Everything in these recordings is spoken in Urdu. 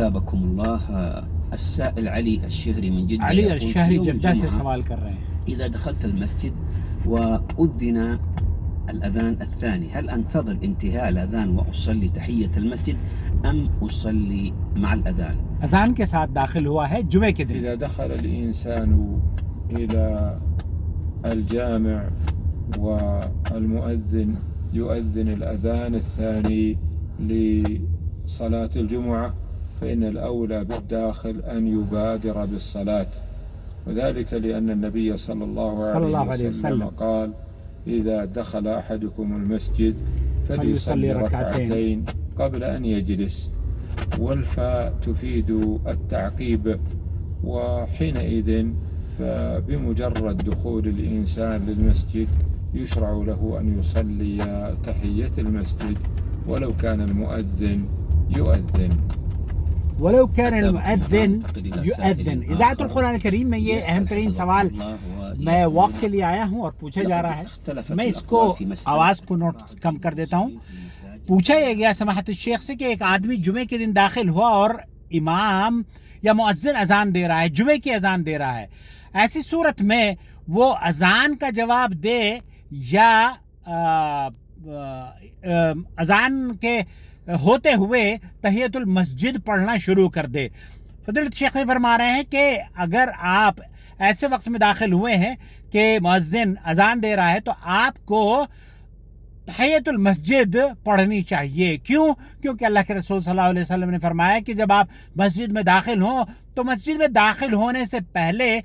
أثابكم الله. السائل علي الشهري من جدة علی يقول الشہری يوم جدہ سے الجمعة سوال کر رہے ہیں، إذا دخلت المسجد وأذن الأذان الثاني هل أنتظر انتهاء الأذان وأصلي تحية المسجد أم أصلي مع الأذان؟ اذان کے ساتھ داخل ہوا ہے جمعے کے دن، إذا دخل الإنسان إلى الجامع والمؤذن يؤذن الأذان الثاني لصلاة الجمعة فإن الأولى بالداخل أن يبادر بالصلاة، وذلك لأن النبي صلى الله عليه وسلم قال إذا دخل أحدكم المسجد فليصلي ركعتين قبل أن يجلس، والفاء تفيد التعقيب، وحينئذ فبمجرد دخول الإنسان للمسجد يشرع له أن يصلي تحية المسجد ولو كان المؤذن يؤذن. ولو كان المؤذن يؤذن. اذاعت القرآن الکریم میں یہ اہم ترین سوال میں واقع کے لیے آیا ہوں اور پوچھا جا رہا ہے، میں اس کو آواز کو نوٹ کم کر دیتا ہوں. پوچھا یہ گیا سماحت الشیخ سے کہ ایک آدمی جمعے کے دن داخل ہوا اور امام یا مؤذن اذان دے رہا ہے، جمعے کی اذان دے رہا ہے، ایسی صورت میں وہ اذان کا جواب دے یا اذان کے ہوتے ہوئے تحیت المسجد پڑھنا شروع کر دے؟ فضیلت شیخ فرما رہے ہیں کہ اگر آپ ایسے وقت میں داخل ہوئے ہیں کہ مؤذن اذان دے رہا ہے تو آپ کو تحیت المسجد پڑھنی چاہیے. کیوں؟ کیونکہ اللہ کے رسول صلی اللہ علیہ وسلم نے فرمایا کہ جب آپ مسجد میں داخل ہوں تو مسجد میں داخل ہونے سے پہلے،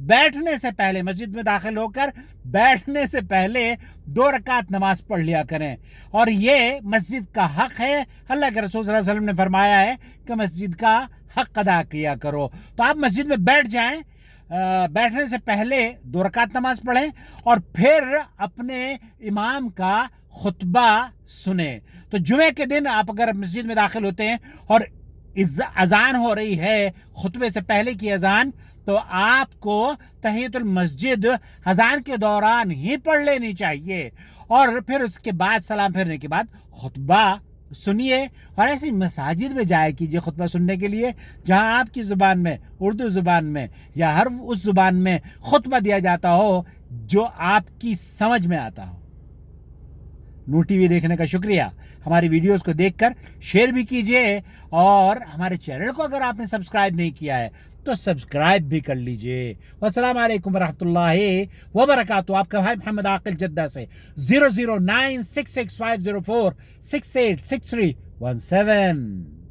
بیٹھنے سے پہلے، مسجد میں داخل ہو کر بیٹھنے سے پہلے 2 رکعت نماز پڑھ لیا کریں، اور یہ مسجد کا حق ہے. اللہ کے رسول صلی اللہ علیہ وسلم نے فرمایا ہے کہ مسجد کا حق ادا کیا کرو. تو آپ مسجد میں بیٹھ جائیں، بیٹھنے سے پہلے 2 رکعت نماز پڑھیں اور پھر اپنے امام کا خطبہ سنیں. تو جمعے کے دن آپ اگر مسجد میں داخل ہوتے ہیں اور اذان ہو رہی ہے خطبے سے پہلے کی اذان، تو آپ کو تحیت المسجد اذان کے دوران ہی پڑھ لینی چاہیے، اور پھر اس کے بعد سلام پھیرنے کے بعد خطبہ سنیے. اور ایسی مساجد میں جایا کیجیے خطبہ سننے کے لیے جہاں آپ کی زبان میں، اردو زبان میں یا ہر اس زبان میں خطبہ دیا جاتا ہو جو آپ کی سمجھ میں آتا ہو. نور ٹی وی دیکھنے کا شکریہ. ہماری ویڈیوز کو دیکھ کر شیئر بھی کیجیے، اور ہمارے چینل کو اگر آپ نے سبسکرائب نہیں کیا ہے تو سبسکرائب بھی کر لیجئے. والسلام علیکم ورحمۃ اللہ وبرکاتہ. آپ کا بھائی محمد عاقل جدہ سے 009665046866317.